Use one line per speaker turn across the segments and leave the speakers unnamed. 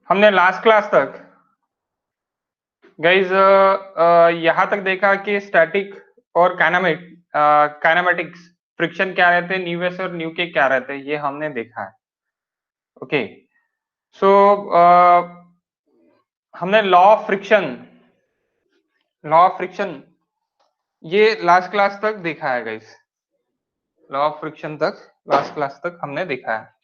हमने last class तक guys यहाँ तक देखा कि स्टैटिक और काइनेमेटिक्स फ्रिक्शन क्या रहते हैं, न्यू एस और न्यू के क्या रहते हैं, ये हमने देखा है। ओके, सो हमने लॉ ऑफ फ्रिक्शन ये लास्ट क्लास तक देखा है गाइज। लॉ ऑफ फ्रिक्शन तक लास्ट क्लास तक हमने देखा है।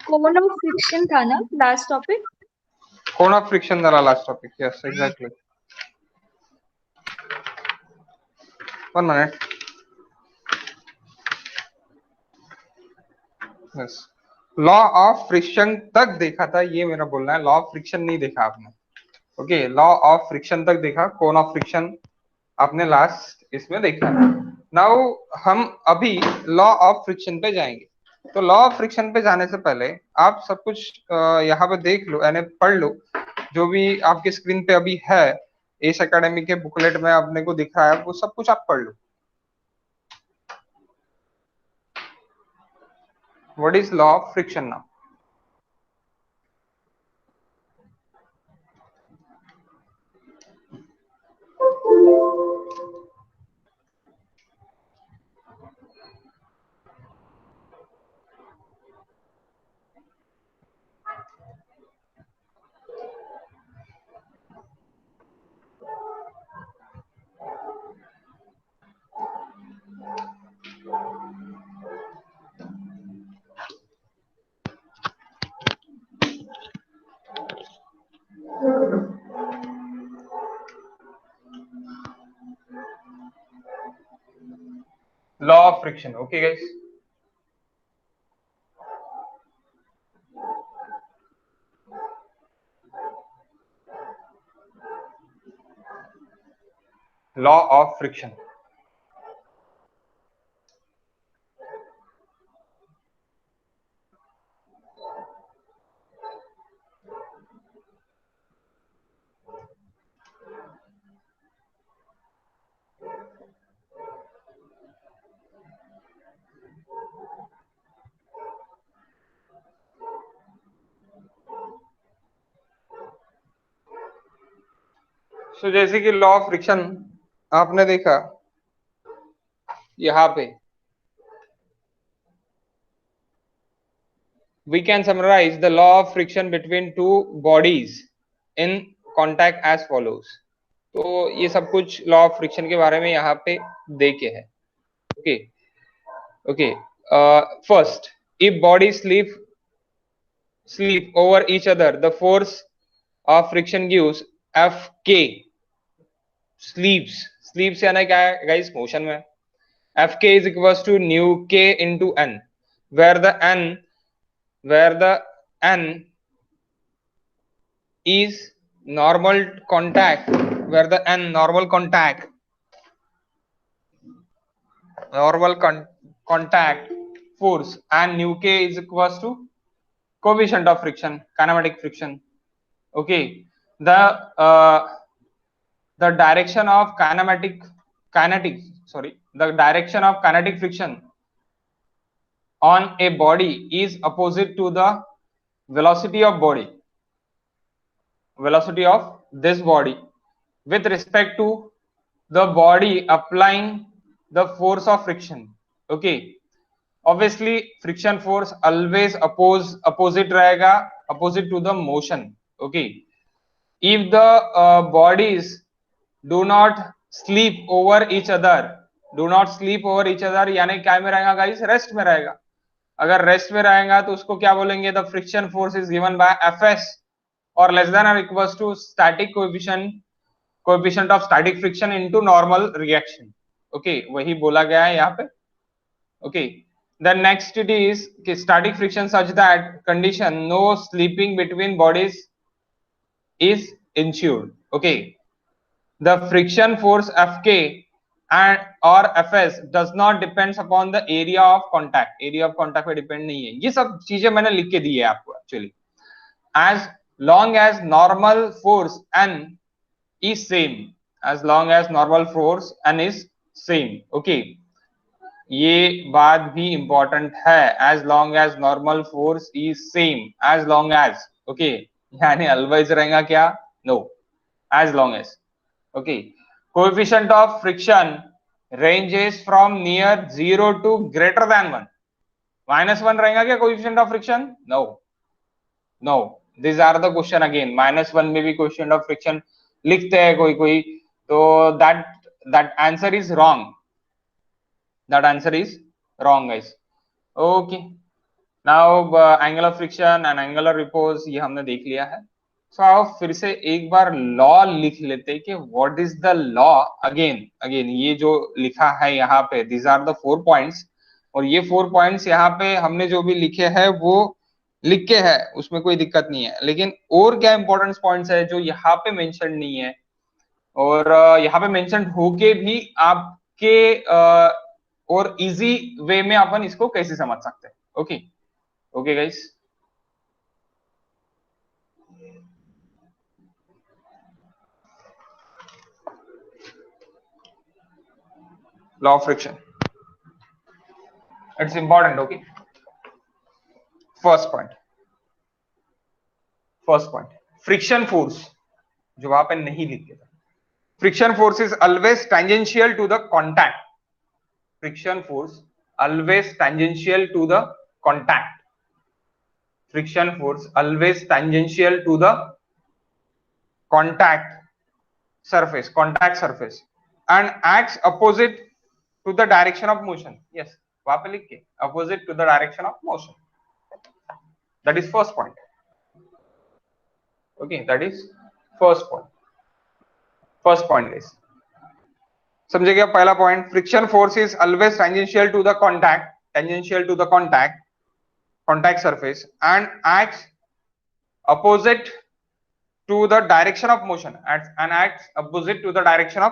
कोन ऑफ फ्रिक्शन था ना last topic?
Cone of friction था last topic, yes exactly. 1 minute. Yes, law of friction तक देखा था, ये मेरा बोलना है। लॉ ऑफ फ्रिक्शन नहीं देखा आपने। ओके, लॉ ऑफ फ्रिक्शन तक देखा, कोन ऑफ फ्रिक्शन आपने लास्ट इसमें देखा। नाउ हम अभी लॉ ऑफ फ्रिक्शन पे जाएंगे। तो लॉ ऑफ फ्रिक्शन पे जाने से पहले आप सब कुछ यहाँ पे देख लो, यानी पढ़ लो जो भी आपके स्क्रीन पे अभी है। एस एकेडमी के बुकलेट में आपने को दिख रहा है, वो सब कुछ आप पढ़ लो। What is law of friction now? Law of friction, okay guys. Law of friction, so जैसे कि लॉ ऑफ फ्रिक्शन आपने देखा यहाँ पे, we can summarize the law of friction between two bodies in contact as follows। तो ये सब कुछ लॉ ऑफ फ्रिक्शन के बारे में यहाँ पे देखे है। Okay okay, first, if bodies sleep over each other, the force of friction gives Fk। sleeps यानी क्या है गाइस? मोशन में। Fk is equals to nu k into n, where the n is normal contact, where the n normal contact force, and nu k is equals to coefficient of friction, kinematic friction। okay, the the direction of kinetic friction on a body is opposite to the velocity of body। velocity of this body with respect to the body applying the force of friction. Okay, obviously friction force always opposite रहेगा, opposite to the motion. Okay, if the bodies do not sleep over each other, यानी क्या में रहेगा guys, rest में रहेगा. अगर rest में रहेगा तो उसको क्या बोलेंगे, the friction force is given by Fs और लेस देन और equals to static coefficient of static friction into normal reaction. Okay, वही बोला गया है यहाँ पे. Okay, then next it is static friction such that condition no sleeping between bodies is ensured. Okay, the friction force Fk and or Fs does not depends upon the area of contact. पे depend नहीं है. ये सब चीजें मैंने लिख के दी है आपको actually. as long as normal force n is same, as long as normal force n is same. Okay, ये बात भी इंपॉर्टेंट है. as long as normal force is same, as long as. okay, यानी always रहेगा क्या, no, as long as. okay, coefficient of friction ranges from near 0 to greater than 1. -1 रहेगा क्या coefficient of friction, no. these are the question again. -1 में भी coefficient of friction लिखते हैं कोई, तो that answer is wrong. That answer is wrong guys. Okay, now angle of friction and angular repose ये हमने देख लिया है. So आओ फिर से एक बार लॉ लिख लेते हैं कि what is the law. again ये जो लिखा है यहाँ पे, these are the 4 points, और ये 4 points यहाँ पे हमने जो भी लिखे हैं वो लिख के है, उसमें कोई दिक्कत नहीं है. लेकिन और क्या इंपॉर्टेंट पॉइंट्स है जो यहाँ पे मेंशन नहीं है, और यहाँ पे मेंशन होके भी आपके और इजी वे में अपन इसको कैसे समझ सकते हैं. Okay guys, law of friction, it's important. Okay, first point friction force जो वहां पे नहीं लिखे थे. Friction force is always tangential to the contact. friction force always tangential to the contact. Friction force always tangential to the contact surface and acts opposite to the direction of motion. Yes, वहां पे लिख के opposite to the direction of motion. That is first point. Okay, that is first point is समझे क्या. पहला point, friction force is always tangential to the contact surface and acts opposite to the direction of motion. Opposite to the direction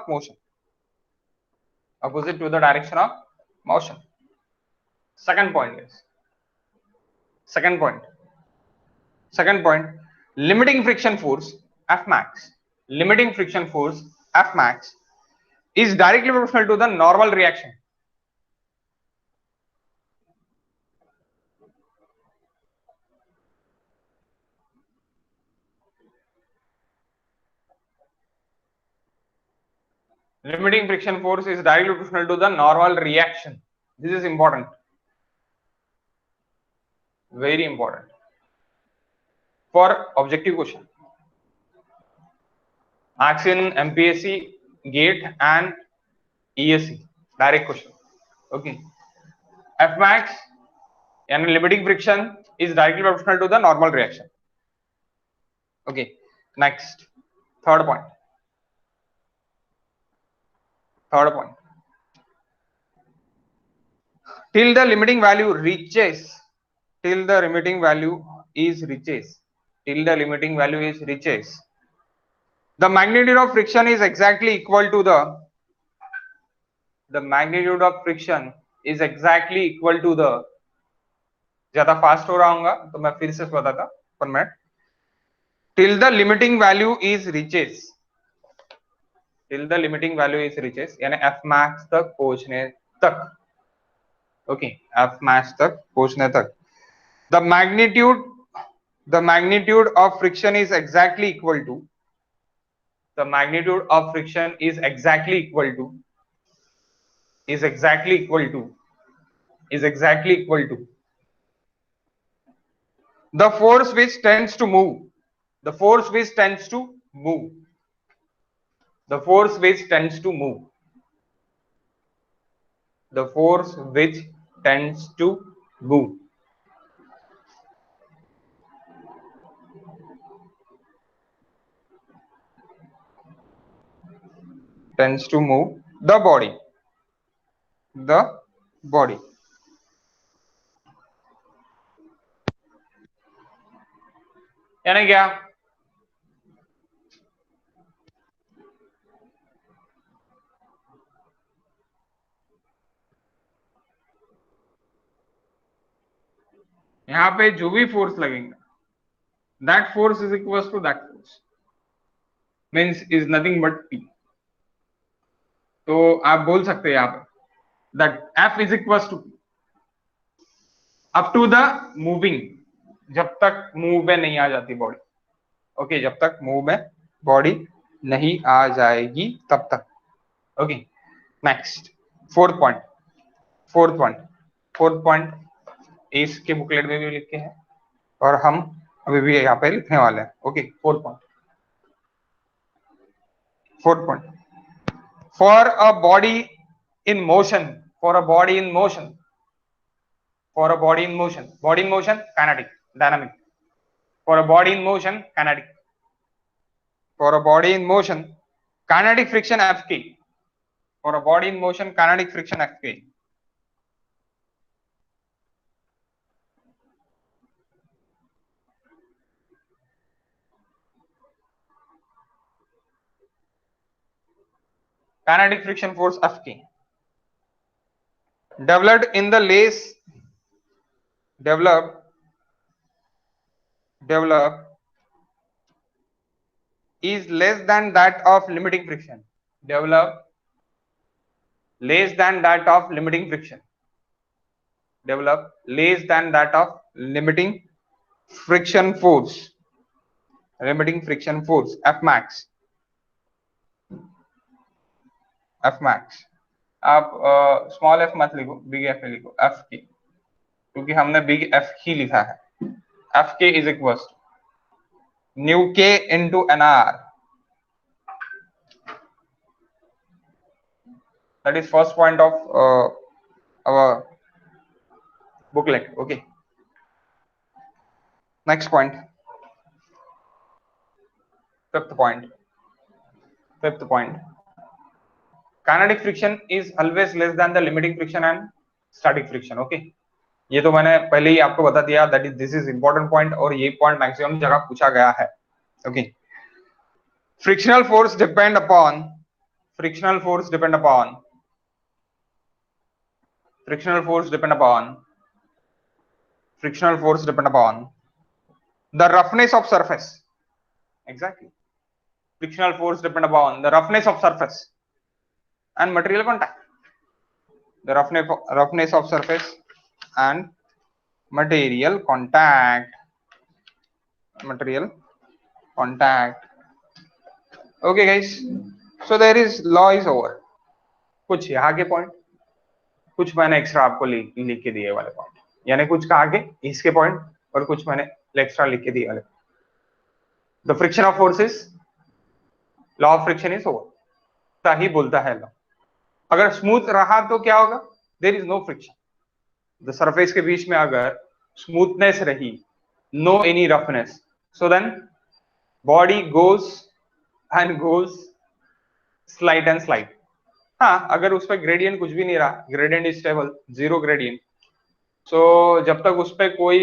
of motion. Second point, limiting friction force F max is directly proportional to the normal reaction. Limiting friction force is directly proportional to the normal reaction. This is important, very important for objective question. Asked in MPSC, GATE and ESC, direct question. Okay, F max and limiting friction is directly proportional to the normal reaction. Okay, next, third point. Till the limiting value reaches, the magnitude of friction is exactly equal to the ज्यादा fast हो रहा हूँ तो मैं फिर से बताता पर minute. till the limiting value is reaches यानी F max तक पहुंचने तक. ओके, F max तक पहुंचने तक the magnitude the magnitude of friction is exactly equal to, the magnitude of friction is exactly equal to, is exactly equal to, is exactly equal to the force which tends to move, the force which tends to move, the force which tends to move, the force which tends to move, tends to move the body, the body. यानी क्या, यहाँ पे जो भी force लगेगा, that force is equals to that force, means is nothing but P. तो आप बोल सकते हैं यहाँ पे that F is equals to up to the moving, जब तक मूव में नहीं आ जाती बॉडी, ओके, जब तक मूव में बॉडी नहीं आ जाएगी तब तक, okay. Next fourth point, fourth point, fourth point इसके बुकलेट में भी लिखे हैं और हम अभी भी यहाँ पे लिखने वाले हैं, okay. Fourth point, fourth point, for a body in motion, for a body in motion, for a body in motion, body in motion, kinetic, dynamic, for a body in motion, kinetic, for a body in motion, kinetic friction Fk, for a body in motion, kinetic friction Fk, kinetic friction force Fk, developed in the lace, developed is less than that of limiting friction, developed less than that of limiting friction, develop less than that of limiting friction force, limiting friction force F max, F max। आप small F मत लिखो, big F लिखो, F की, क्योंकि हमने big F ही लिखा है। F K is equal mu K into N R, that is first point of our booklet, okay। Next point, fifth point, fifth point, kinetic friction is always less than the limiting friction and static friction, okay। ये तो मैंने पहले ही आपको बता दिया, that is this is important point और ये point maximum जगह पूछा गया है, okay. Frictional force depend upon, frictional force depend upon, frictional force depend upon, frictional force depend upon the roughness of surface, exactly, frictional force depend upon the roughness of surface and material contact, the roughness of surface and material contact, material contact, okay guys। So there is law is over, कुछ यहाँ के point, कुछ मैंने extra आपको लिख के दिए वाले पॉइंट, यानी कुछ कहा के इसके पॉइंट और कुछ मैंने एक्स्ट्रा लिख के दिए वाले। The friction of forces, law of friction is over, ही बोलता है लॉ। अगर स्मूथ रहा तो क्या होगा, there is no friction, the surface के बीच में अगर स्मूथनेस रही, no any roughness, so then body goes and goes slide and slide. हाँ, अगर उस पर ग्रेडियंट कुछ भी नहीं रहा, gradient is stable, zero gradient, so जब तक उस पर कोई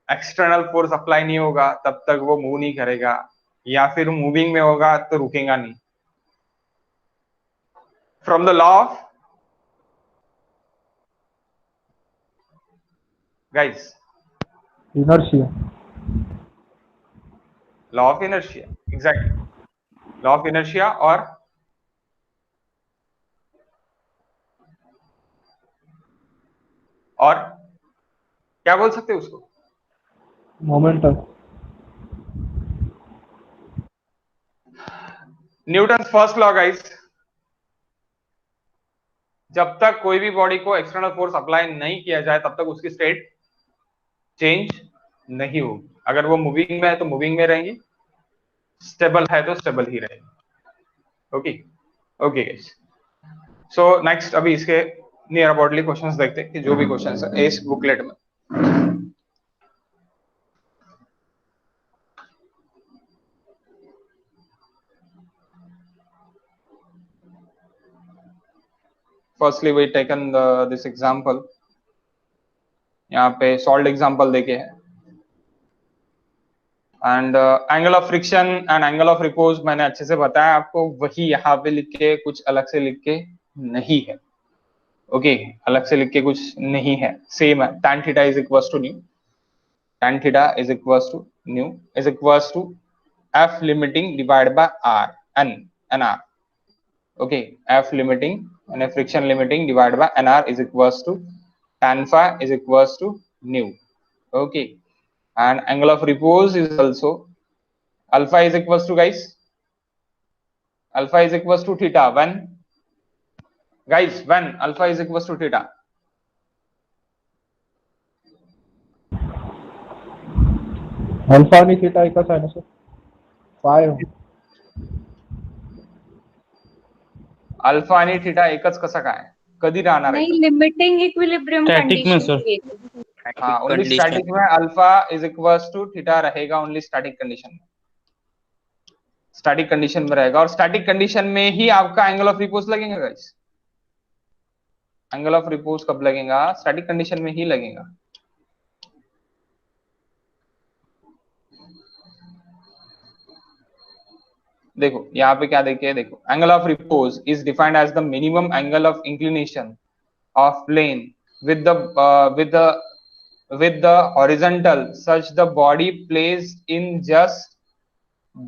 एक्सटर्नल फोर्स अप्लाई नहीं होगा तब तक वो मूव नहीं करेगा, या फिर मूविंग में होगा तो रुकेगा नहीं। From the law of, guys,
inertia,
law of inertia, exactly, law of inertia. और क्या बोल सकते हैं उसको,
Momentum.
Newton's first law guys, जब तक कोई भी बॉडी को एक्सटर्नल फोर्स अप्लाई नहीं किया जाए तब तक उसकी स्टेट चेंज नहीं होगी। अगर वो मूविंग में है तो मूविंग में रहेंगी, स्टेबल है तो स्टेबल ही रहेगी। Okay okay guys, so next अभी इसके नियर अबाउटली क्वेश्चंस देखते हैं कि जो भी क्वेश्चंस है इस बुकलेट में। Firstly we taken this example, यहाँ पे सॉल्व एग्जांपल देके है, and angle of friction and angle of repose मैंने अच्छे से बताया आपको, वही यहाँ पे लिख के कुछ अलग से लिख के नहीं है। ओके अलग से लिख के कुछ नहीं है, सेम है। tan theta is equals to mu, tan theta is equals to mu is equals to f limiting divided by r n r. Okay, f limiting and friction limiting divided by nr is equals to tan phi is equals to nu. Okay, and angle of repose is also alpha is equals to guys, alpha is equals to theta when guys, when alpha is equals to theta,
alpha आणि theta एकच आहे ना sir? फाय
alpha आणि theta एकच कसा काय, कधी राहणार आहे?
नहीं, लिमिटिंग इक्विलिब्रियम
स्टैटिक में
कंडीशन
सर।
हाँ, ओनली स्टैटिक में alpha is equals to theta रहेगा, ओनली स्टैटिक कंडीशन में, स्टैटिक कंडीशन में रहेगा। और स्टैटिक कंडीशन में ही आपका एंगल ऑफ रिपोज लगेगा गाइस। एंगल ऑफ रिपोज कब लगेगा? स्टैटिक कंडीशन में ही लगेगा। देखो यहाँ पे क्या देखिए, देखो angle of repose is defined as the minimum angle of inclination of plane with the horizontal such the body placed in just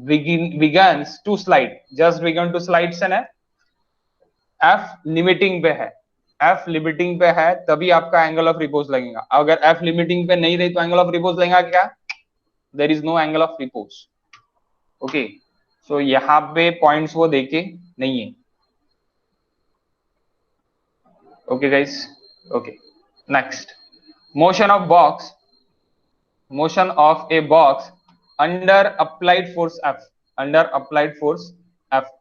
begins to slide, just begun to slide से ना f लिमिटिंग पे है, f limiting पे है तभी आपका angle of repose लगेगा। अगर f लिमिटिंग पे नहीं रही तो एंगल ऑफ रिपोज लगेगा क्या? There is no angle of repose. Okay so यहाँ पे पॉइंट्स वो देके नहीं है। Okay guys, okay next, motion of a box under applied force f, under applied force f,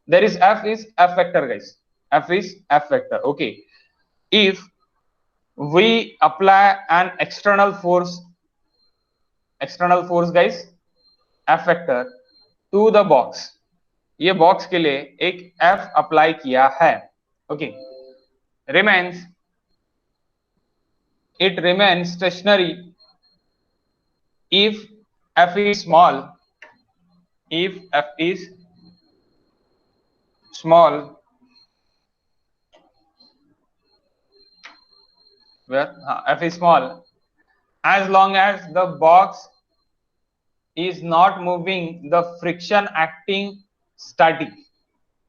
there is f is f vector guys, f is f vector। okay, if we apply an external force guys, f vector to the box, ये box के लिए एक f apply किया है। Okay remains, it remains stationary if f is small, if f is small, where f is small, as long as the box is not moving, the friction acting static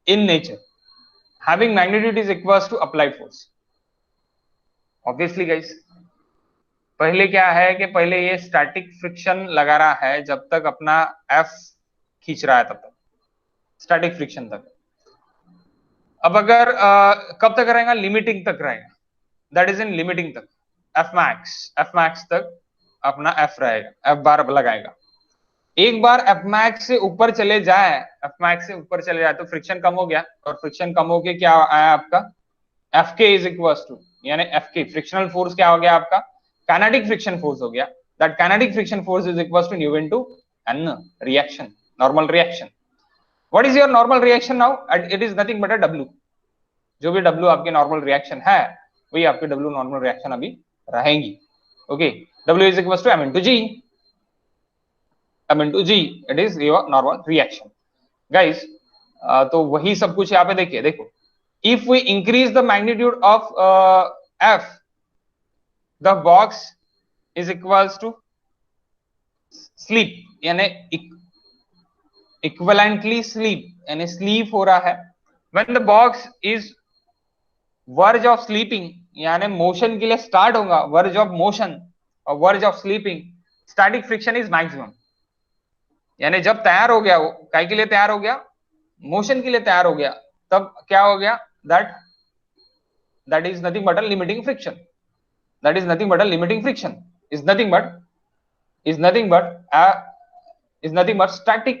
in nature, having magnitude is equals to applied force। obviously guys, पहले क्या है कि पहले ये static friction लगा रहा है, जब तक अपना f खींच रहा है तब तक स्टैटिक फ्रिक्शन तक। अब अगर कब तक रहेगा? लिमिटिंग तक रहेगा, दैट इज इन लिमिटिंग तक, f max तक अपना f रहेगा, f बार लगाएगा। एक बार f max से ऊपर चले जाए, f max से ऊपर चले जाए तो फ्रिक्शन कम हो गया, और फ्रिक्शन कम हो के क्या आया आपका? fk इज इक्वल्स टू, यानी fk फ्रिक्शनल फोर्स क्या हो गया आपका? kinetic friction force हो गया। that kinetic friction force is equals to nu into n reaction, normal reaction। what is your normal reaction now? it is nothing but a w, जो भी w आपके normal reaction है वही आपके w normal reaction अभी रहेंगी। okay, w is equals to m into g, m into g, it is your normal reaction guys। तो वही सब कुछ यहाँ पे देखिए, देखो if we increase the magnitude of f, the box is equals to sleep, यानी equivalently sleep, यानी sleep हो रहा है। when the box is verge of sleeping, यानी मोशन के लिए स्टार्ट होगा, verge of motion और verge of sleeping, static friction is maximum, यानी जब तैयार हो गया वो, काय के लिए तैयार हो गया, मोशन के लिए तैयार हो गया, तब क्या हो गया, that is nothing but a limiting friction, that is nothing but a limiting friction, is nothing but is nothing but a is nothing but static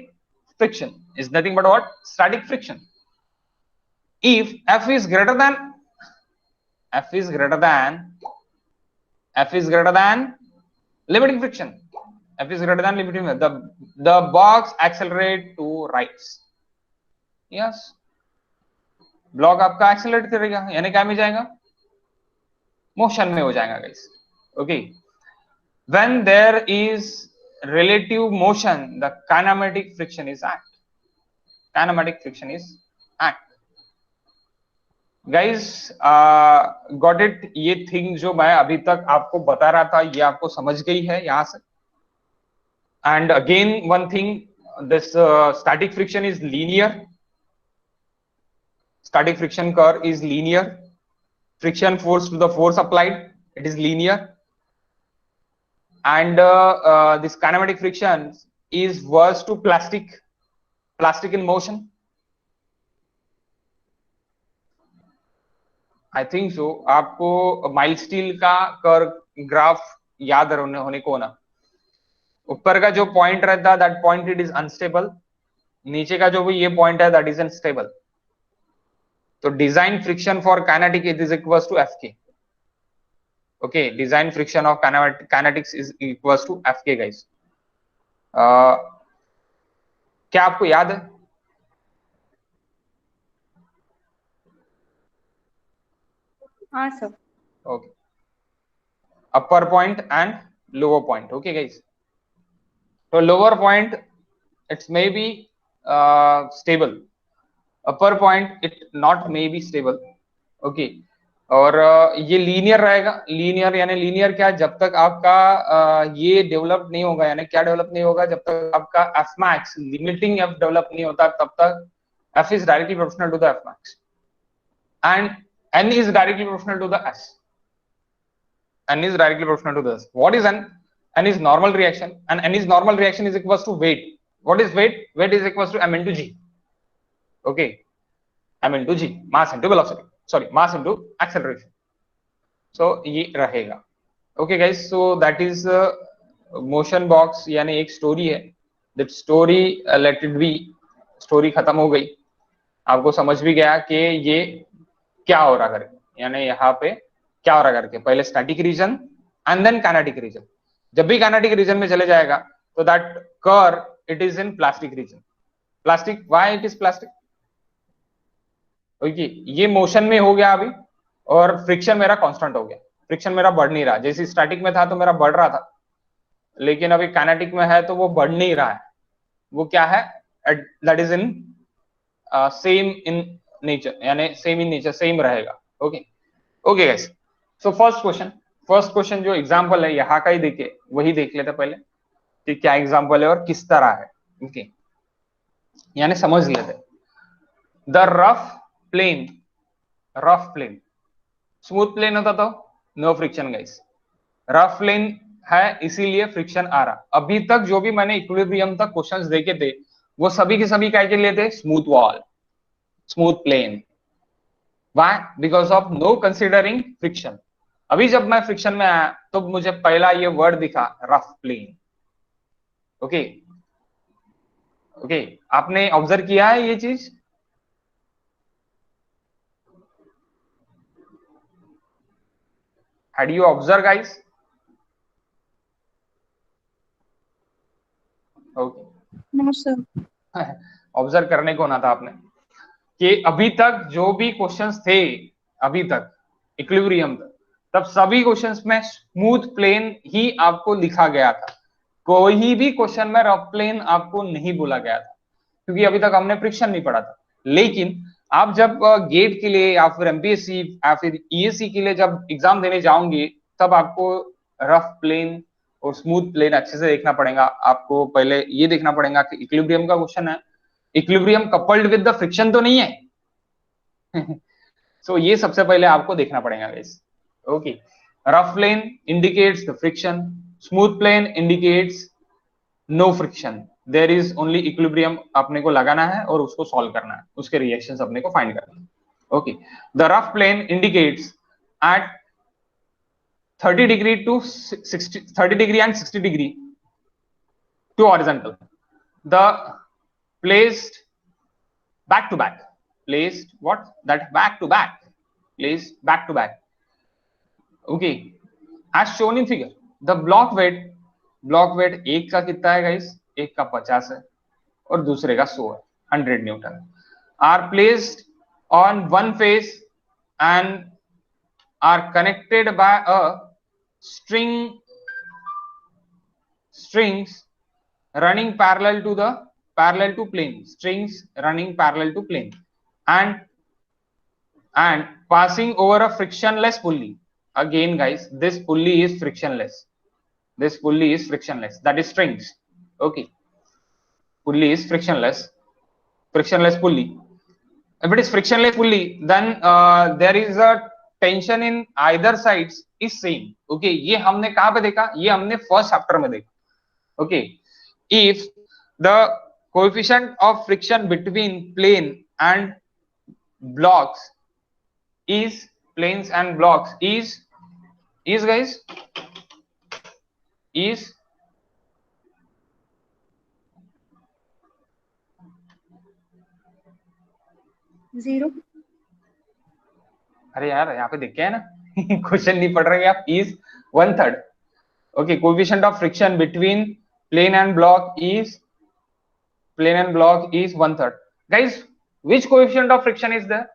friction, is nothing but what, static friction. If f is greater than f is greater than f is greater than limiting friction, f is greater than limiting friction, the box accelerate to right. Yes, block आपका accelerate करेगा, यानी क्या में जाएगा, motion में हो जाएगा guys. Okay, when there is relative motion the kinematic friction is act, kinematic friction is act. guys got it, ये थिंग जो मैं अभी तक आपको बता रहा था ये आपको समझ गई है यहां से. And again one thing, this static friction is linear, static friction curve is linear, friction force to the force applied, it is linear, and this kinematic friction is worse to plastic in motion. I think so. आपको mile steel का curve graph याद होने को ना, ऊपर का जो point रहता है that point it is unstable, नीचे का जो भी ये पॉइंट है दैट इज अनस्टेबल. तो design friction for kinetic is equals to F K. Okay, design friction of kinetics is equals to F K guys. क्या आपको याद है?
हाँ sir.
Okay, upper point and lower point. Okay guys, तो lower point it's may be stable, upper point it not may be stable. Okay, और ये linear रहेगा. Linear यानी लीनियर क्या, जब तक आपका ये डेवलप नहीं होगा, यानी क्या डेवलप नहीं होगा, जब तक आपका F max limiting F develop नहीं होता तब तक F is directly proportional to the F max and n is directly proportional to the s. n is directly proportional to the s. What is n? N is normal reaction, and n is normal reaction is equals to weight. What is weight? Weight is equals to m into g. Okay, m into g, mass into velocity, sorry, mass into acceleration. So ये रहेगा. Okay guys, so that is motion box, यानी एक story है. That story let it be, story खत्म हो गई, आपको समझ भी गया कि ये क्या हो रहा करके, यानी यहाँ पे क्या हो रहा करके. पहले static region and then kinetic region. जब भी काइनेटिक रीजन में चले जाएगा तो that curve it is in plastic region. Plastic, why it is plastic? Okay, ये मोशन में हो गया अभी और फ्रिक्शन मेरा कांस्टेंट हो गया, फ्रिक्शन मेरा बढ़ नहीं रहा. जैसे स्टैटिक में था तो मेरा बढ़ रहा था, लेकिन अभी काइनेटिक में है तो वो बढ़ नहीं रहा है. वो क्या है, that is in same in nature, यानी सेम इन नेचर, सेम रहेगा. Okay okay guys, so first question जो एग्जांपल है यहाँ का ही देखे, वही देख लेते पहले कि क्या एग्जांपल है और किस तरह है. ओके, यानी समझ लेते. The rough plane smooth plane होता तो no friction guys. Rough plane है इसीलिए फ्रिक्शन आ रहा. अभी तक जो भी मैंने इक्विलिब्रियम तक क्वेश्चंस देखे थे वो सभी के सभी क्या के लिए थे, smooth wall, smooth plane. Why? Because of no considering friction. अभी जब मैं फ्रिक्शन में आया तो मुझे पहला ये वर्ड दिखा, रफ प्लेन. ओके ओके, आपने ऑब्जर्व किया है ये चीज? Had you observed guys? Okay.
No sir.
Observe करने को ना था आपने कि अभी तक जो भी क्वेश्चंस थे अभी तक इक्विलिब्रियम तक, तब सभी क्वेश्चंस में स्मूथ प्लेन ही आपको लिखा गया था. कोई भी क्वेश्चन में रफ प्लेन आपको नहीं बोला गया था, क्योंकि अभी तक हमने फ्रिक्शन नहीं पढ़ा था. लेकिन आप जब गेट के लिए या फिर एमपीएससी या फिर ईएससी के लिए जब एग्जाम देने जाओगे तब आपको रफ प्लेन और स्मूथ प्लेन अच्छे से देखना पड़ेगा. आपको पहले ये देखना पड़ेगा कि इक्विलिब्रियम का क्वेश्चन है, equilibrium coupled with the friction तो नहीं है. सो ये सबसे पहले आपको देखना पड़ेगा guys. Okay, rough plane indicates the friction, smooth plane indicates no friction, there is only equilibrium अपने को लगाना है और उसको सॉल्व करना है, उसके रिएक्शंस अपने को फाइंड करना है. Okay, the rough plane indicates at 30 degree to 60, 30 degree and 60 degree to horizontal, the placed back to back, placed what that back to back, placed back to back. Okay, as shown in figure, the block weight एक का कितना है guys, एक का 50 है और दूसरे का 100 है, 100 Newton, are placed on one face and are connected by a strings running parallel to plane, strings running parallel to plane, and passing over a frictionless pulley. Again guys, this pulley is frictionless, that is strings. Okay, pulley is frictionless pulley. If it is frictionless pulley, then there is a tension in either sides is same. Okay, ये हमने कहां पे देखा, ये हमने first chapter में देखा. Okay, if the coefficient of friction between plane and blocks is planes and blocks is guys is
0.
अरे यार यहाँ पे देख के है ना क्वेश्चन नहीं पढ़ रहे आप. is 1/3. Okay, coefficient of friction between plane and block is 1/3. Guys, which coefficient of friction is there?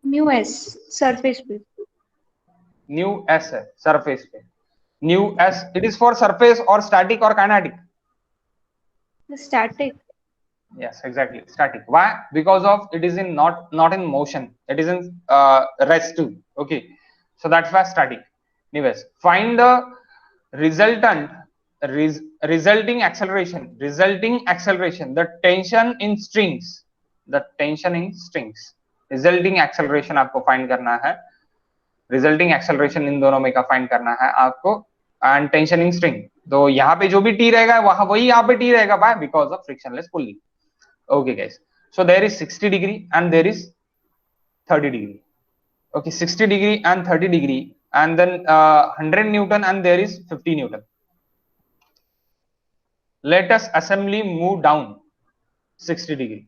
Mu s surface पे.
Nu s है surface पे. Nu s, it is for surface or static or kinetic?
Static.
Yes, exactly, static. Why? Because of it is in not in motion, it is in rest too. Okay, so that's why static. Anyways, find the resulting acceleration, the tension in strings, resulting acceleration आपको find करना है, resulting acceleration इन दोनों में का find करना है आपको, and tension in string. तो यहाँ पे जो भी t रहेगा वहां वही यहाँ पे t रहेगा. Why? Because of frictionless pulley. Okay guys, so there is 60 degree and there is 30 degree. Okay, 60 degree and 30 degree, and then 100 Newton and there is 50 Newton. Let us assembly move down 60 degree.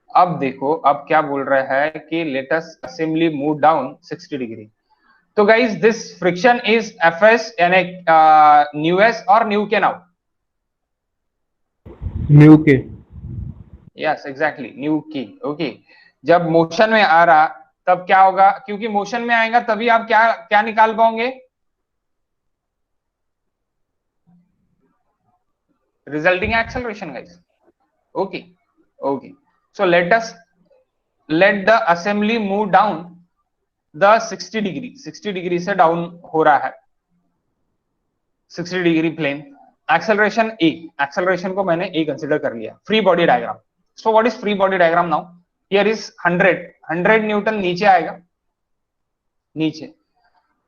अब देखो अब क्या बोल रहा है कि let us assembly move down 60 degree. तो guys, this friction is Fs यानी nu s or nu k now?
mu k.
Yes, exactly, nu k. Okay, जब मोशन में आ रहा तब क्या होगा, क्योंकि मोशन में आएगा तभी आप क्या निकाल पाओगे, resulting acceleration guys. Okay, so let the assembly move down the 60 degree. 60 degree से डाउन हो रहा है, 60 डिग्री प्लेन. एक्सेलरेशन एक्सेलरेशन को मैंने ए कंसीडर कर लिया. Free body diagram. So what is free body diagram now? Here is 100 Newton नीचे आएगा, नीचे.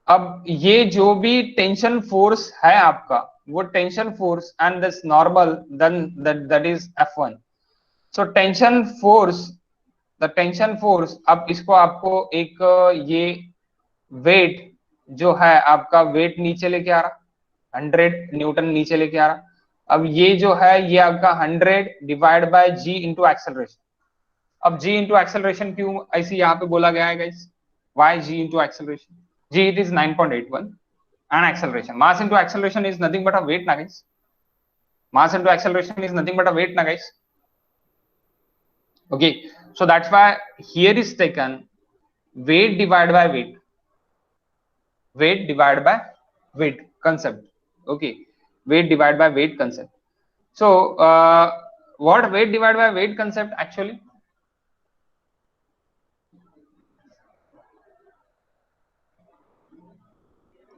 अब ये जो भी टेंशन फोर्स है आपका, वो tension force and this normal, then that is F1. So tension force, the tension force, अब इसको आपको एक ये वेट जो है आपका वेट नीचे लेके आ रहा, 100 न्यूटन नीचे लेके आ रहा. अब ये जो है ये आपका 100 divide by g into acceleration. अब g इंटू एक्सेलरेशन क्यों ऐसे यहाँ पे बोला गया है guys? why g into acceleration? g it is 9.81 and acceleration, mass into acceleration is nothing but a weight na guys. Mass into acceleration is nothing but a weight na guys. Okay, so that's why here is taken weight divided by weight, weight divided by weight concept. Okay, weight divided by weight concept. So what weight divided by weight concept actually?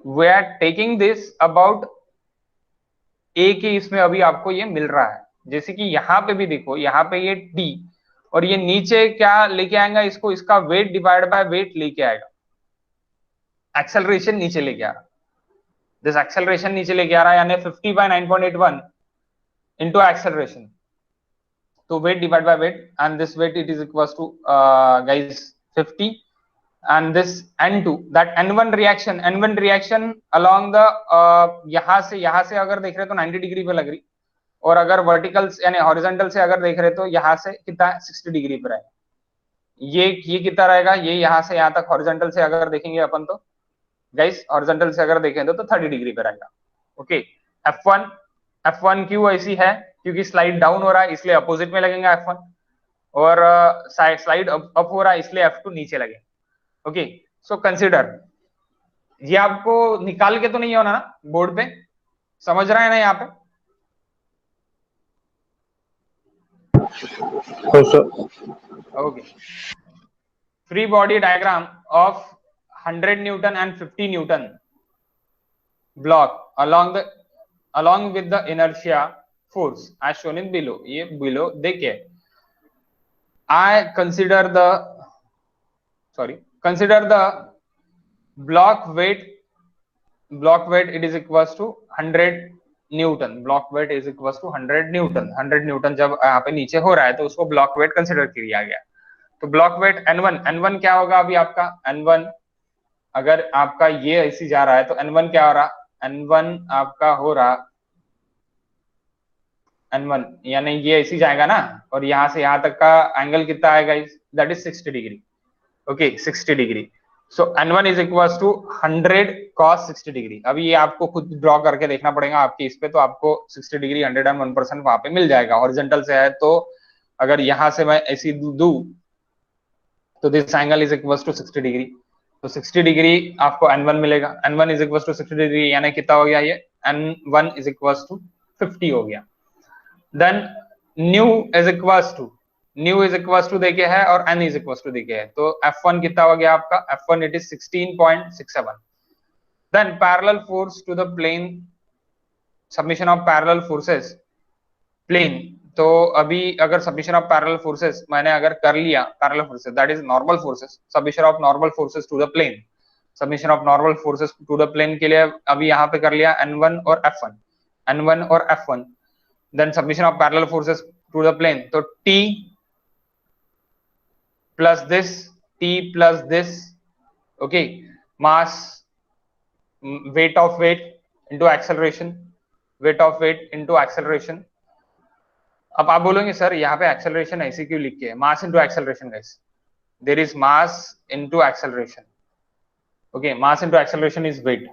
We are taking this about a के इसमें अभी आपको ये मिल रहा है, जैसे कि यहाँ पे भी देखो, यहाँ पे ये t और ये नीचे क्या लेके आएगा इसको, इसका वेट डिवाइड बाय वेट लेके आएगा, एक्सेलरेशन नीचे लेके आ रहा. दिस एक्सेलरेशन नीचे लेके आ रहा है, यानी 50 by 9.81 into acceleration. So weight divided by weight, and this weight it is equals to guys 50, and this N2, that N1 reaction along the यहाँ से अगर देख रहे तो 90 डिग्री पे लग रही, और अगर वर्टिकल यानी हॉरिजॉन्टल से अगर देख रहे तो यहाँ से कितना 60 डिग्री पर है। ये कितना रहेगा, ये यहाँ से यहाँ तक हॉरिजॉन्टल से अगर देखेंगे अपन तो गाइस, हॉरिजॉन्टल से अगर देखें तो 30 डिग्री पे रहेगा। ओके, F1 क्यों ऐसी है, क्योंकि स्लाइड डाउन हो रहा है इसलिए अपोजिट में लगेगा F1, और स्लाइड अप हो रहा है इसलिए F2 नीचे लगेगा। ओके, सो कंसीडर, ये आपको निकाल के तो नहीं होना ना बोर्ड पे, समझ रहा है ना यहाँ पे? Okay, free body diagram of 100 Newton and 50 Newton block along with the inertia force as shown in below. ये below देखिए, consider the block weight it is equals to 100 newton, block weight is equals to 100 newton. 100 newton जब यहाँ पे नीचे हो रहा है तो उसको ब्लॉक वेट कंसिडर किया गया। तो ब्लॉक वेट N1 क्या होगा अभी आपका, N1 अगर आपका ये ऐसी जा रहा है तो N1 क्या हो रहा, N1 आपका हो रहा N1 यानी ये ऐसी जाएगा ना, और यहाँ से यहाँ तक का एंगल कितना आएगा, that is 60 degree. Okay, 60 degree. So N1 is equals to 100 cos 60 degree. अभी ये आपको खुद ड्रॉ करके देखना पड़ेगा आपके इस पे, तो आपको 60 डिग्री 101% वहां पे मिल जाएगा। हॉरिजॉन्टल से है तो अगर यहाँ से मैं ऐसी दू तो this angle is equals to 60 degree, तो 60 डिग्री आपको N1 मिलेगा। N1 is equals to 60 degree यानी कितना हो गया, ये N1 इज इक्वल्स टू 50 हो गया। Then mu is equals to देखे है और n इज इक्वल्स टू देखे है, तो F1 कितना हो गया आपका, F1 it is 16.67। Then parallel force to the plane, submission of parallel forces plane. तो अभी अगर सबमिशन ऑफ पैरेलल फोर्सेस मैंने अगर कर लिया, parallel forces that is normal forces, submission of normal forces to the plane, submission of normal forces to the plane के लिए अभी यहाँ पे कर लिया N1 और F1, then submission of parallel forces to the plane, तो T plus this, okay, mass, weight of weight into acceleration, अब आप बोलोगे सर यहाँ पे एक्सेलरेशन ऐसे क्यों लिख के है, mass into acceleration guys, there is mass into acceleration. Okay, mass into acceleration is weight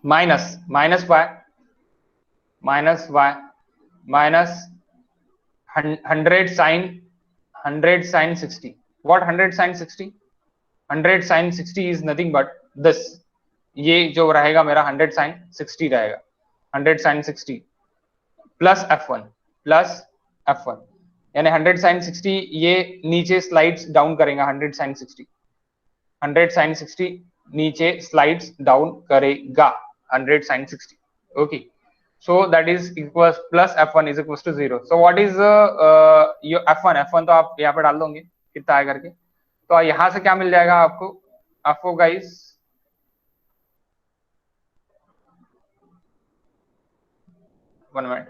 minus y minus 100 sin 60. What 100 sin 60? 100 sin 60 is nothing but this, ये जो रहेगा मेरा 100 sin 60 रहेगा, 100 sin 60 प्लस F1 यानी 100 sin 60 ये नीचे slides down करेगा, 100 sin 60 नीचे स्लाइड्स डाउन करेगा 100 sin 60। Okay, so that is equals plus F1 is equals to 0. So what is your F1 तो आप यहाँ पे डाल दोगे कितना है करके, तो यहाँ से क्या मिल जाएगा आपको guys, one minute,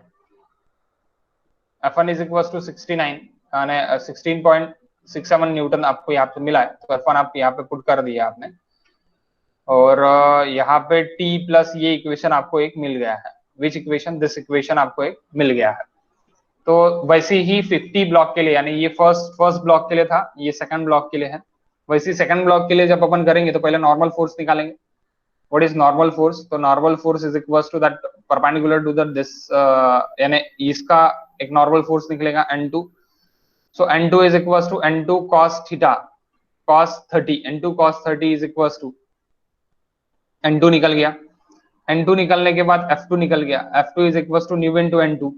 F1 is equals to 69 यानी 16.67 न्यूटन आपको यहाँ पे मिला है, तो F1 आप यहाँ पे पुट कर दिया आपने, और यहाँ पे T प्लस ये इक्वेशन आपको एक मिल गया है, विच इक्वेशन, दिस इक्वेशन आपको एक मिल गया है। तो वैसे ही 50 ब्लॉक के लिए, यानी ये फर्स्ट ब्लॉक के लिए था, ये सेकंड ब्लॉक के लिए है, वैसे सेकंड ब्लॉक के लिए जब अपन करेंगे तो पहले नॉर्मल फोर्स निकालेंगे। व्हाट इज नॉर्मल फोर्स, तो normal force is equals to that perpendicular to the this, यानी इसका एक नॉर्मल फोर्स निकलेगा N2, so N2 is equals to N2 cos theta cos 30, N2 cos 30 is equals to N2 निकल गया, N2 निकलने के बाद F2 निकल गया, F2 is equals to new into N2,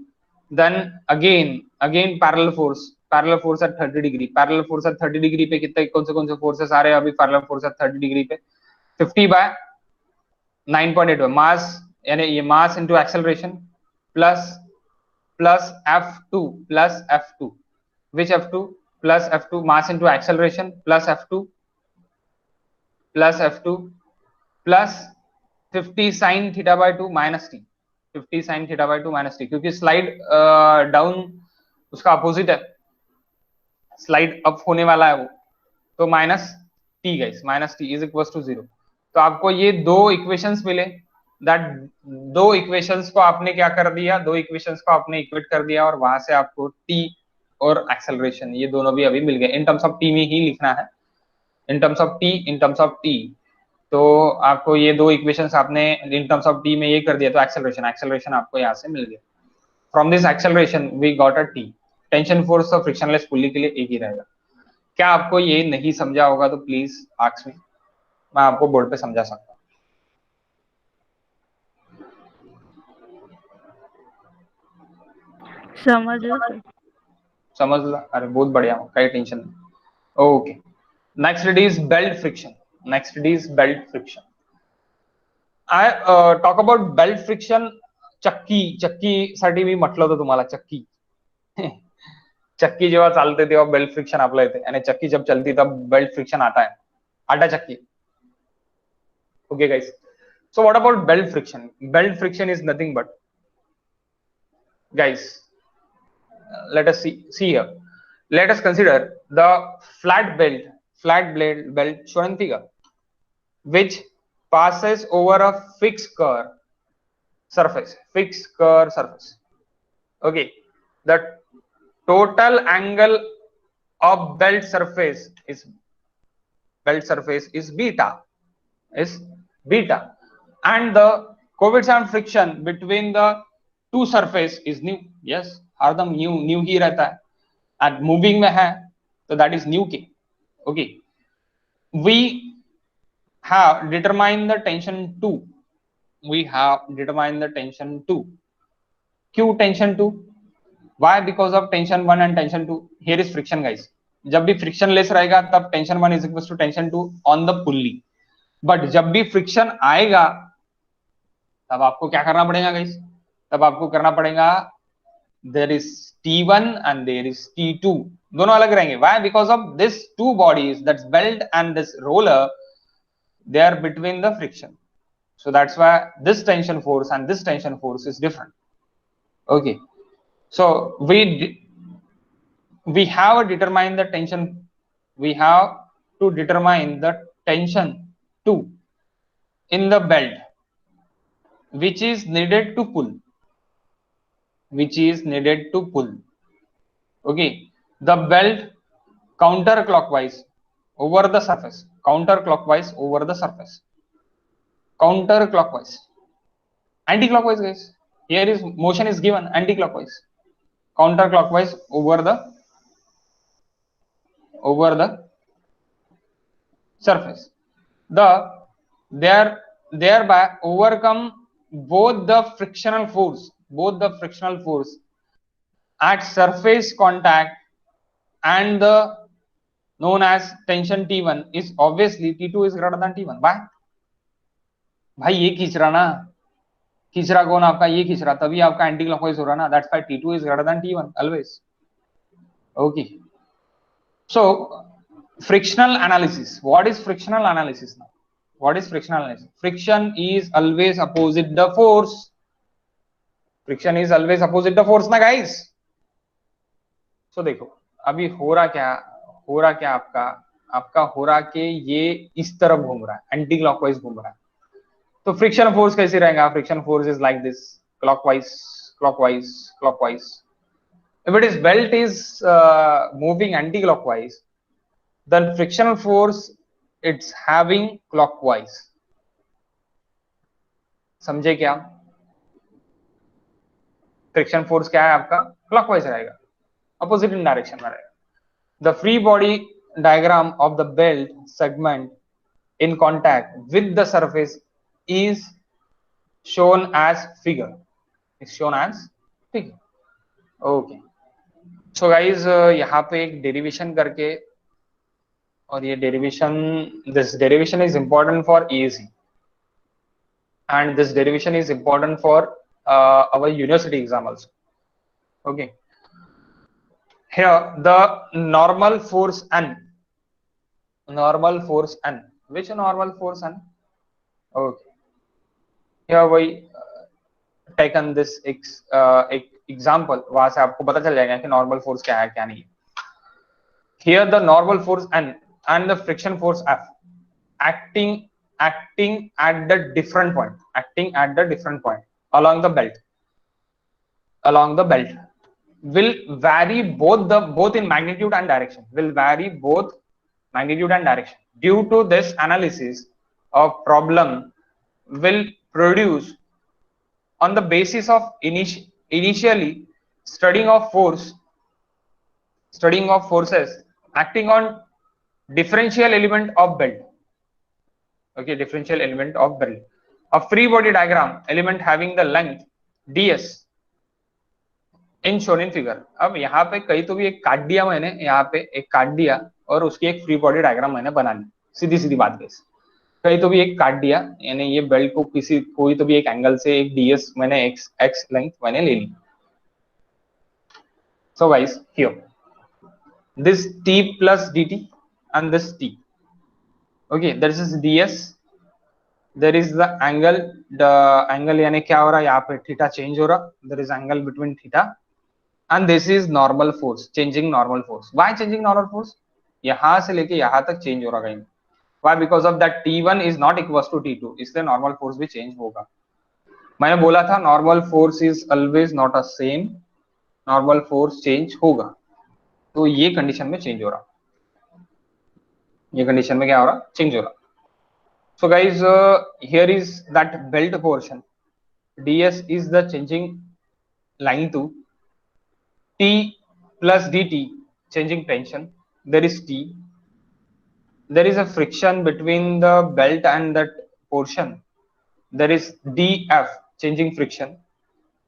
then again parallel force at 30 degree, parallel force at 30 degree पे कितने कौन से फोर्सेस आ रहे हैं अभी पैरेलल फोर्स एट 30 डिग्री पे, 50 by 9.8 मास, यानी ये mass into acceleration plus F2 which F2 plus F2 mass into acceleration plus F2 plus 50 sin theta by 2 minus T, 50 sin theta by 2 minus T, क्योंकि slide down उसका opposite है, slide up होने वाला है वो, तो minus T guys, minus T is equal to 0। तो आपको ये दो इक्वेशंस मिले, दैट दो इक्वेशंस को आपने क्या कर दिया, दो इक्वेशंस को आपने इक्वेट कर दिया और वहां से आपको टी और एक्सेलरेशन ये दोनों भी अभी मिल गए। इन टर्म्स ऑफ टी में ही लिखना है, in terms of T, in terms of T. तो आपको ये दो इक्वेशंस आपने इन टर्म्स ऑफ टी में ये कर दिया, तो एक्सेलरेशन, एक्सेलरेशन आपको यहाँ से मिल गया। From this acceleration we got a T. Tension force और फ्रिक्शनलेस पुल्ली के लिए एक ही रहेगा। क्या आपको ये नहीं समझा होगा तो प्लीज आस्क मी, मैं आपको बोर्ड पे समझा सकता हूँ। समझ ला, अरे बहुत बढ़िया, कई टेंशन नहीं। Okay, next it is belt friction, next it is belt friction. I talk about belt friction. चक्की साठी मी म्हटलं होतं तुम्हाला, चक्की चक्की जेव्हा चालते तेव्हा बेल्ट फ्रिक्शन आपलं येते, आणि चक्की जब चलती तब बेल्ट फ्रिक्शन आता है, आटा चक्की। Okay guys, so what about belt friction? Belt friction is nothing but, guys, let us see here. Let us consider the flat belt shown in figure, which passes over a fixed curve surface. Okay, the total angle of belt surface is beta, and the coefficient friction between the two surface is nu. Yes, हरदम new ही रहता है, and moving में है तो that is nu k. Okay, we have determined the tension 2. We have determined the tension 2. Q tension 2. Why? Because of tension 1 and tension 2. Here is friction, guys. जब भी friction less रहेगा तब tension 1 is equal to tension 2 on the pulley, but जब भी friction आएगा तब आपको क्या करना पड़ेगा गाइस, तब आपको करना पड़ेगा there is T1 and there is T2, दोनों अलग रहेंगे। Why? Because of this two bodies, that's belt and this roller, they are between the friction, so that's why this tension force and this tension force is different. Okay, so we have to determine the tension, we have to determine the tension 2 in the belt, which is needed to pull, okay, the belt counterclockwise over the surface, anti-clockwise guys, here is motion is given anti-clockwise, counterclockwise over the surface, thereby overcome both the frictional force at surface contact, and the known as tension T1 is obviously T2 is greater than T1. भाई ये खींच रहा ना, खींच रहा कौन आपका, ये खींच रहा, तभी आपका एंटी क्लॉकवाइज हो रहा ना, that's why T2 is greater than T1 always. Okay, so frictional analysis. What is frictional analysis now? What is frictional analysis? Friction is always opposite the force. Friction is always opposite the force ना guys. So देखो अभी हो रहा क्या आपका हो रहा कि ये इस तरफ घूम रहा है, एंटी क्लॉकवाइज घूम रहा है, तो फ्रिक्शन फोर्स कैसे रहेगा? Friction force is like this, clockwise. If it is belt is moving anti-clockwise, then frictional force it's having clockwise. समझे क्या? फ्रिक्शन फोर्स क्या है आपका? क्लॉकवाइज रहेगा, अपोजिट इन डायरेक्शन में रहेगा। The free body diagram of the belt segment in contact with the surface is shown as figure. Okay. So guys, यहाँ पे एक डेरिवेशन करके, और ये derivation, this derivation is important for EAC, and this derivation is important for our university exam also. Okay. Here the normal force N. Which normal force N? Okay. here वही taken this एक example, वहां से आपको पता चल जाएगा कि normal force क्या है क्या नहीं है. Here the normal force and the friction force F acting at the different point along the belt will vary both in magnitude and direction, due to this analysis of problem will produce on the basis of initially studying of forces acting on differential element of belt. Okay, differential element of belt. A free body diagram element having the length ds in shown in figure. अब यहाँ पे कहीं तो भी एक काट दिया मैंने, यहाँ पे एक काट दिया और उसकी एक फ्री बॉडी डायग्राम मैंने बना ली. सीधी बात है, कहीं तो भी एक काट दिया, यानी ये बेल्ट को कोई तो भी एक एंगल से एक ds मैंने x लेंथ मैंने ले ली. So guys, here this t plus dt and this t. Okay, this is ds, there is the angle यानी क्या हो रहा है, यहाँ पे थीटा चेंज हो रहा, there is angle between theta and this is normal force, changing normal force. Why changing normal force? यहाँ से लेके यहाँ तक चेंज हो रहा कहीं. Why? Because of that t1 is not equals to t2, इसलिए normal force भी चेंज होगा. मैंने बोला था normal force is always not a same, normal force change होगा. तो ये कंडीशन में चेंज हो रहा, ये कंडीशन में क्या हो रहा, चेंज हो रहा. So guys, here is that belt portion, ds is the changing line to t plus dt, changing tension, there is t, there is a friction between the belt and that portion, there is df, changing friction,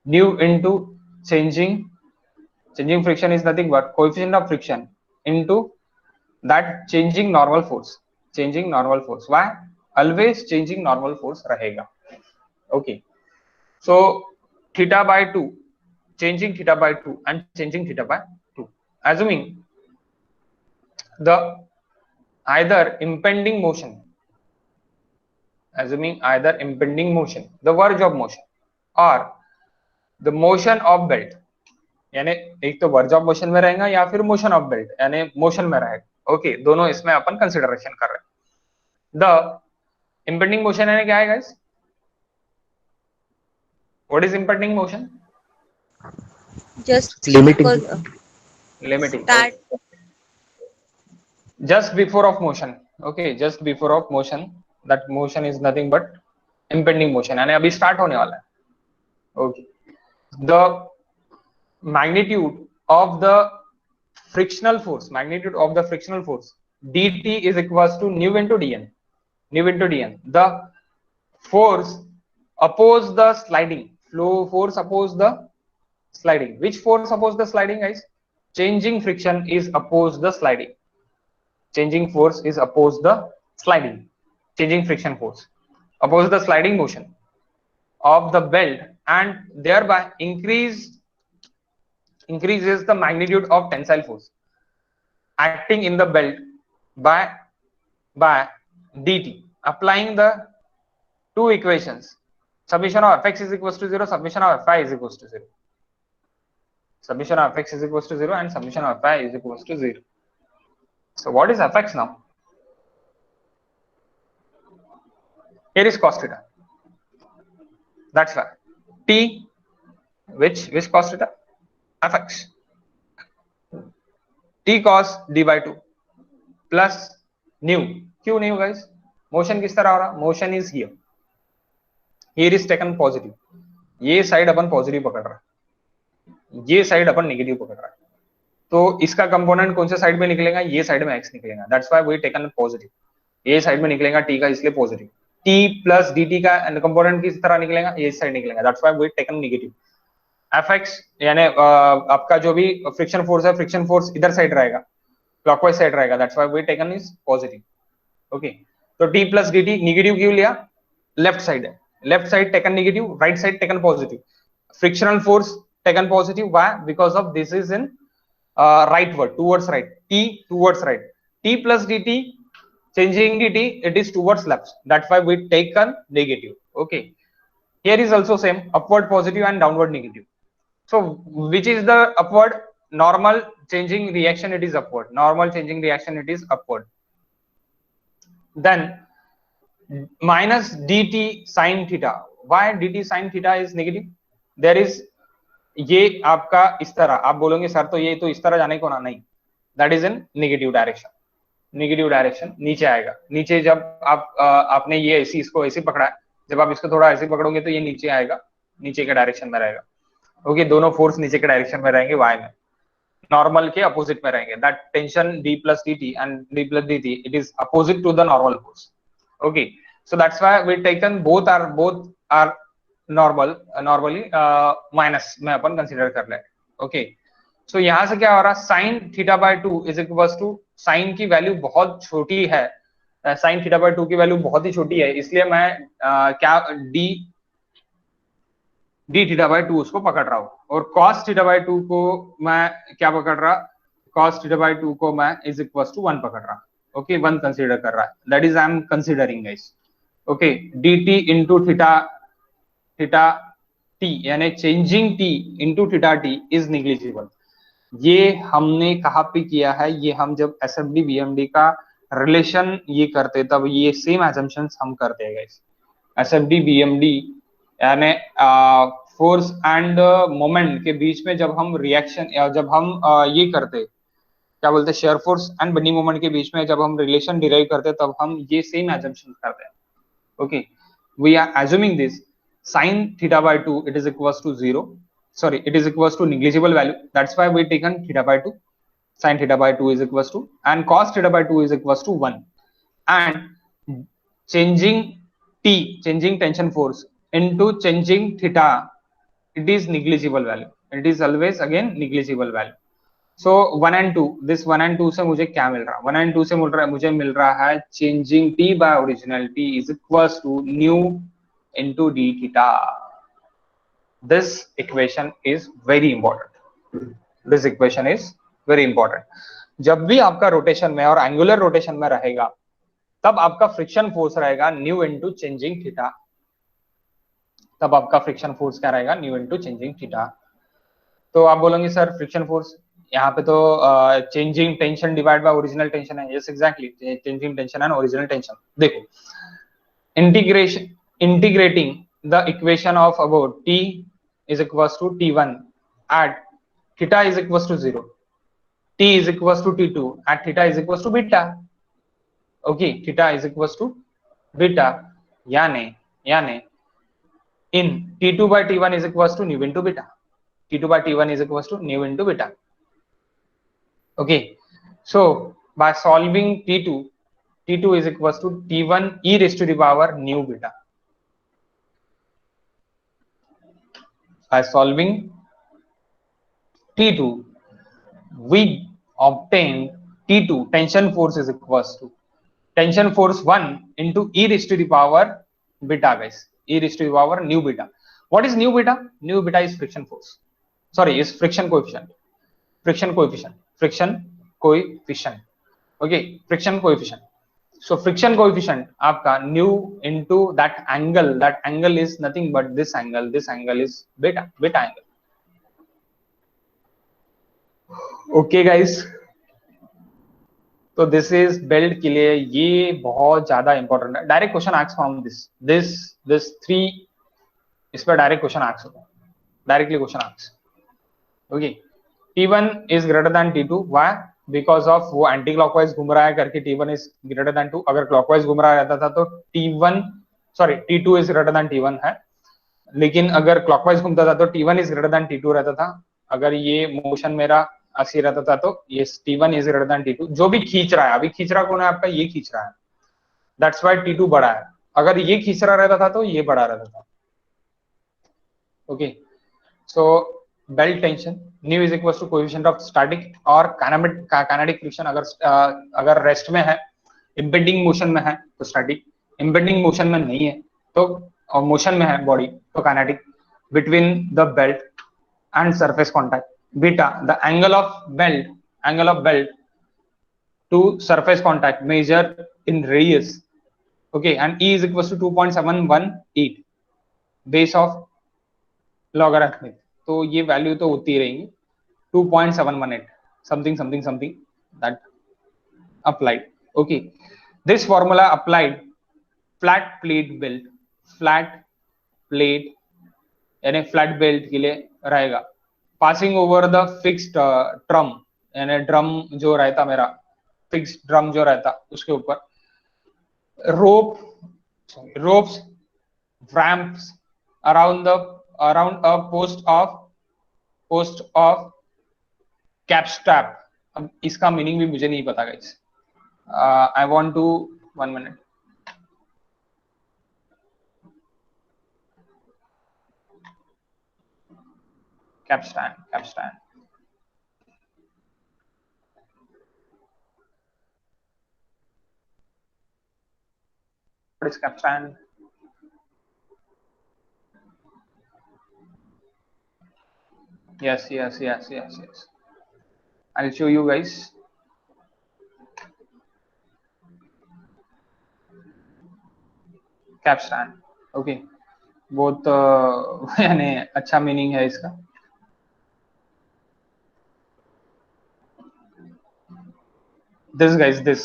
nu into changing friction is nothing but coefficient of friction into that changing normal force. Why? Always changing normal force रहेगा. Okay, so theta by 2, changing theta by 2 and changing theta by 2, assuming the either impending motion, the verge of motion or the motion of belt, यानी एक तो verge of motion में रहेगा या फिर motion of belt यानी motion में रहेगा. ओके, दोनों इसमें अपन कंसिडरेशन कर रहे हैं. द impending motion यानी क्या है guys? What is impending motion?
Just
Limiting.
Limiting.
start.
Just before of motion. Okay, just before of motion, that motion is nothing but impending motion यानी अभी स्टार्ट होने वाला है. Okay, the magnitude of the frictional force, dt is equals to nu into dn. The force oppose the sliding, force oppose the sliding. Which force oppose the sliding guys? Changing friction is oppose the sliding. Changing force is oppose the sliding. Changing friction force oppose the sliding motion of the belt and thereby increases the magnitude of tensile force acting in the belt by dt. Applying the two equations, summation of fx is equals to 0, summation of fy is equals to 0. Summation of fx is equals to 0 and summation of fy is equals to 0. So what is fx now? Here is cos theta. That's why t, which cos theta? Fx. T cos d by 2 plus nu. क्यों nu guys? Motion किस तरह हो रहा, motion is here is taken positive, ये side अपन positive पकड़ रहा है, ये साइड अपन नेगेटिव पकड़ रहा है, तो इसका कंपोनेंट कौन से साइड में निकलेगा, ये साइड में x निकलेगा. That's why we taken positive. ये साइड में निकलेगा t का, इसलिए पॉजिटिव. t प्लस dt का कंपोनेंट किस तरह निकलेगा, ये साइड निकलेगा. That's why we taken negative. fx यानी आपका जो भी फ्रिक्शन फोर्स है, फ्रिक्शन फोर्स इधर साइड रहेगा, क्लॉकवाइज साइड रहेगा. That's why we taken is positive. Okay, तो t प्लस dt नेगेटिव क्यों लिया, लेफ्ट साइड है, left side taken negative, right side taken positive. Frictional force taken positive. Why? Because of this is in rightward, towards right, t towards right. T plus dt, changing dt, it is towards left. That's why we taken negative. Okay, here is also same, upward positive and downward negative. So which is the upward? Normal changing reaction, it is upward. Normal changing reaction, it is upward. Then minus dt sin theta. Why dt sin theta is negative? There is, ये आपका इस तरह, आप बोलोगे sir तो ये तो इस तरह जाने को ना, नहीं, that is in negative direction. Negative direction नीचे आएगा. नीचे जब आप आपने ये ऐसी इसको ऐसे पकड़ा है, जब आप इसको थोड़ा ऐसे पकड़ोगे तो ये नीचे आएगा, नीचे के डायरेक्शन में रहेगा. ओके, दोनों फोर्स नीचे के डायरेक्शन में रहेंगे, वाई में, नॉर्मल के अपोजिट में रहेंगे. That tension d plus dt and d plus dt, it is opposite to the normal force. Okay, so that's why we taken both are normally minus में अपन consider कर ले. Okay, सो यहां से क्या हो रहा, sin theta by 2 is equals to, sin की value बहुत छोटी है, sin थीटा बाय 2 की वैल्यू बहुत ही छोटी है, इसलिए मैं क्या d थीटा बाय 2 उसको पकड़ रहा हूं, और cos थीटा बाय 2 को मैं क्या पकड़ रहा, cos थीटा बाय 2 को मैं इज इक्वल्स टू 1 पकड़ रहा. ओके, 1 कंसीडर कर रहा है, that is I am considering guys. Okay, dt into theta t, यानी changing t into theta t is negligible. ये हमने कहाँ पे किया है, ये हम जब SFD BMD का रिलेशन ये करते तब ये सेम एजम्पशंस हम करते हैं गाइस. SFD BMD यानी फोर्स एंड मोमेंट के बीच में जब हम रिएक्शन, जब हम ये करते, क्या बोलते हैं, shear force and bending moment के बीच में जब हम रिलेशन डिराइव करते तब हम ये सेम एजम्पशंस करते हैं. Okay, we are assuming this sin theta by 2 it is equals to 0, sorry, it is equals to negligible value, that's why we taken theta by 2. Sin theta by 2 is equals to, and cos theta by 2 is equals to 1, and changing t, changing tension force into changing theta, it is negligible value, it is always again negligible value. So 1 and 2, this 1 and 2 से मुझे क्या मिल रहा है, 1 and 2 से मुझे मिल रहा है changing t by original t is equals to nu into d theta. This equation is very important. This equation is very important. जब भी आपका रोटेशन में और एंगुलर रोटेशन में रहेगा तब आपका फ्रिक्शन फोर्स रहेगा न्यू इनटू चेंजिंग थीटा. तब आपका फ्रिक्शन फोर्स क्या रहेगा, न्यू इनटू चेंजिंग थीटा. तो आप बोलेंगे सर फ्रिक्शन फोर्स यहाँ पे तो changing tension divide by original tension है. Yes exactly, changing tension and original tension. देखो, integrating the equation of about t is equals to t1 at theta is equals to 0, t is equals to t2 at theta is equals to beta. Okay, theta is equals to beta, यानी in t2 by t1 is equals to nu into beta. t2 by t1 is equals to nu into beta. Okay, so by solving t2 is equals to t1 e raised to the power nu beta. By solving T2, we obtain T2, tension force is equals to tension force 1 into e raised to the power beta, guys. E raised to the power nu beta. What is nu beta? Nu beta is friction force. Sorry, is friction coefficient. Friction coefficient. Okay, friction coefficient. So friction coefficient आपका nu into that angle is nothing but this angle is beta angle. Okay guys, तो this is belt के लिए ये बहुत ज्यादा important है. Direct question ask from this 3, इस पर डायरेक्ट क्वेश्चन आस्क होगा, directly question ask. Okay, T1 is greater than T2. Why? Because of वो एंटी क्लॉकवाइज घूम रहा है करके T1 is greater than 2. अगर क्लॉकवाइज घूम रहा रहता था तो T2 is greater than T1 है, लेकिन अगर क्लॉकवाइज घूमता था तो T1 is greater than T2 रहता था. अगर ये मोशन मेरा ऐसे रहता था तो ये T1 is greater than T2. जो भी खींच रहा है, अभी खींच रहा कौन है आपका, ये खींच रहा है, दैट्स व्हाई T2 बड़ा है. अगर ये खींच रहा रहता था तो ये बड़ा रहता था. Okay, so belt tension nu is equals to coefficient of static और kinetic friction. अगर रेस्ट में है, impending मोशन में है तो स्टैटिक, impending मोशन में नहीं है तो मोशन में है बॉडी तो kinetic. between the belt and surface contact, beta, the angle of belt to surface contact measure in radius. Okay, and E is equals to 2.718. Base of logarithmic, तो ये value तो होती रहेंगी 2.718 something something something that applied. Okay, this formula applied flat plate belt, flat plate यानी flat belt के लिए रहेगा, passing over the fixed drum, यानी ड्रम जो रहता मेरा फिक्स्ड ड्रम जो रहता उसके ऊपर ropes ramps around a post of capstrap. अब इसका मीनिंग भी मुझे नहीं पता guys, I want to 1 minute. Capstan. What is capstan? Yes. I'll show you guys. Capstan. Okay. बहुत यानी अच्छा मीनिंग है इसका. This guys, this.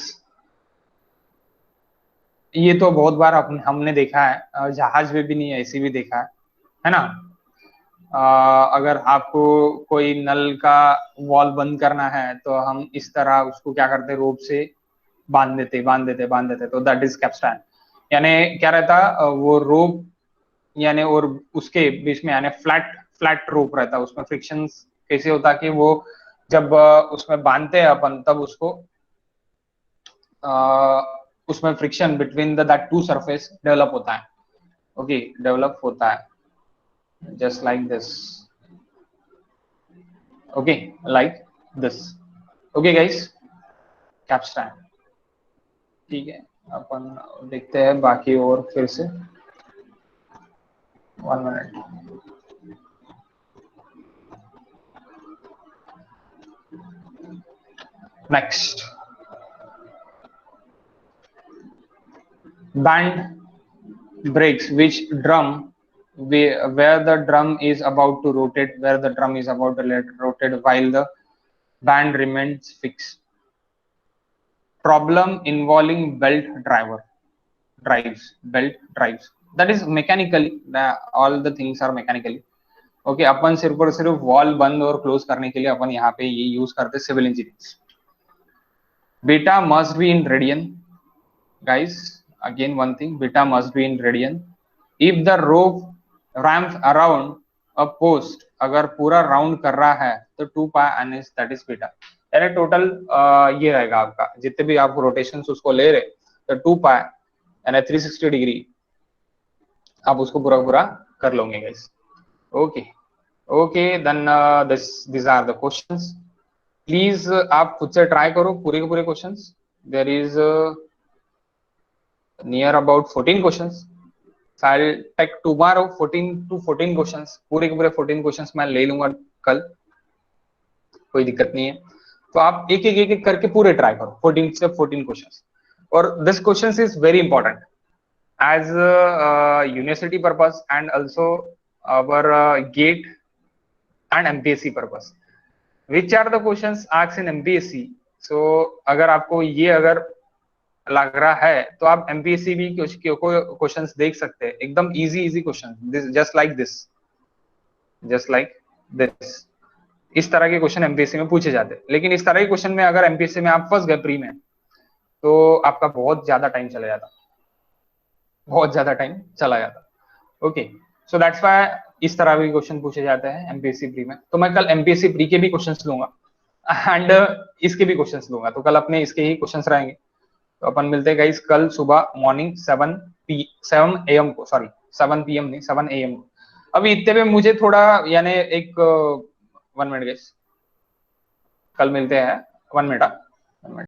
ये तो बहुत बार हमने देखा है, जहाज में भी नहीं ऐसी भी देखा है ना. अगर आपको कोई नल का वॉल बंद करना है तो हम इस तरह उसको क्या करते, रोप से बांध देते, तो दैट इज कैप्स्टैन. यानी क्या रहता, वो रोप यानी और उसके बीच में यानी फ्लैट रोप रहता, उसमें फ्रिक्शन कैसे होता कि वो जब उसमें बांधते हैं अपन तब उसको उसमें friction between that two surface develop होता है. ओके, डेवलप होता है just like this. Okay, like this. Okay guys, capstan. ठीक है, अपन देखते हैं बाकी और फिर से. 1 minute. Next, band breaks which drum where the drum is about to rotate, while the band remains fixed. Problem involving belt drives. That is mechanically, all the things are mechanically. Okay, अपन सिर्फ और सिर्फ wall बंद और close करने के लिए अपन यहाँ पे ये यूज करते civil engineers. Beta must be in radian, guys. Again one thing, beta must be in radian. If the rope ramps around a post, अगर पूरा राउंड कर रहा है तो 2 pi n is that is beta. यानी total ये रहेगा आपका, जितने भी आप रोटेशन उसको ले रहे तो 2 pi यानी 360 डिग्री आप उसको पूरा कर लोगे guys. Okay then this are the questions. Please आप खुद से ट्राई करो पूरे के पूरे questions. There is near about 14 questions. I'll take tomorrow 14 to 14 questions. पूरे के पूरे 14 questions मैं ले लूंगा कल, कोई दिक्कत नहीं है. तो आप एक करके पूरे ट्राई करो 14 से 14 questions. और this questions is very important as university purpose and also our GATE and MPSC purpose. Which are the questions asked in MPSC? So अगर आपको ये अगर लग रहा है तो आप एमपीएससी भी क्वेश्चंस देख सकते हैं, एकदम easy question, just like this. इस तरह के क्वेश्चन एमपीएससी में पूछे जाते हैं. लेकिन इस तरह के क्वेश्चन में अगर एमपीएससी में आप फंस गए प्री में तो आपका बहुत ज्यादा टाइम चला जाता. ओके, सो दैट्स व्हाई इस तरह के क्वेश्चन पूछे जाते हैं एमपीएससी प्री में. तो मैं कल एमपीएससी प्री के भी क्वेश्चंस लूंगा एंड इसके भी क्वेश्चंस लूंगा. तो कल अपने इसके ही क्वेश्चंस रहेंगे. तो अपन मिलते हैं गाइस कल सुबह मॉर्निंग 7 AM को, सॉरी 7 PM नहीं 7 AM को. अभी इतने में मुझे थोड़ा यानी एक 1 मिनट गाइस, कल मिलते हैं 1 मिनट.